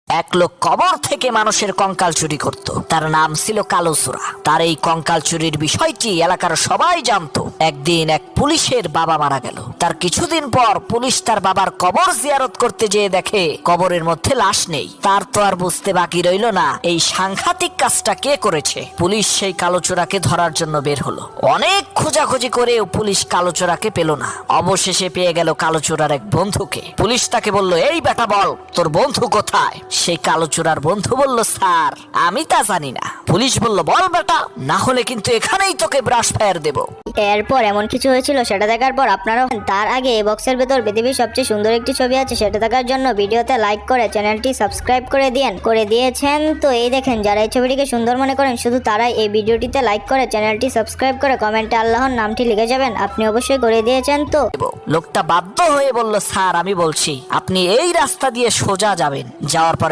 এক লোক কবর থেকে মানুষের কঙ্কাল চুরি করত। তার নাম ছিল কালোচোরা। তার এই কঙ্কাল চুরির বিষয়টি এলাকার সবাই জানতো। একদিন এক পুলিশের বাবা মারা গেল। তার কিছুদিন পর পুলিশ তার বাবার কবর জিয়ারত করতে যেয়ে দেখে কবরের মধ্যে লাশ নেই। তার তো আর বুঝতে বাকি রইল না এই সাংঘাতিক কাজটা কে করেছে। পুলিশ সেই কালোচোরাকে ধরার জন্য বের হলো। অনেক খোঁজাখুঁজি করেও পুলিশ কালোচোরাকে পেল না। অবশেষে পেয়ে গেল কালোচোরার এক বন্ধুকে। পুলিশ তাকে বলল, এই বেটা বল তোর বন্ধু কোথায়? সেই কালোচোরার বন্ধু বলল, স্যার আমি তা জানি না। পুলিশ বলল, বল বেটা, না হলে কিন্তু এখানেই তোকে ব্রাশ ফায়ার দেব। এরপর এমন কিছু হয়েছিল সেটা দেখার পর আপনারাও তার আগে এই বক্সের ভেতর পৃথিবীর সবচেয়ে সুন্দর একটি ছবি আছে, সেটা দেখার জন্য ভিডিওতে লাইক করে চ্যানেলটি সাবস্ক্রাইব করে দিয়েছেন। তো এই দেখেন, যারা এই ছবিটিকে সুন্দর মনে করেন শুধু তারাই এই ভিডিওটিতে লাইক করে চ্যানেলটি সাবস্ক্রাইব করে কমেন্টে আল্লাহর নামটি লিখে যাবেন। আপনি অবশ্যই করে দিয়েছেন। তো লোকটা বাধ্য হয়ে বলল, স্যার আমি বলছি আপনি এই রাস্তা দিয়ে সোজা যাবেন। যাওয়ার পরে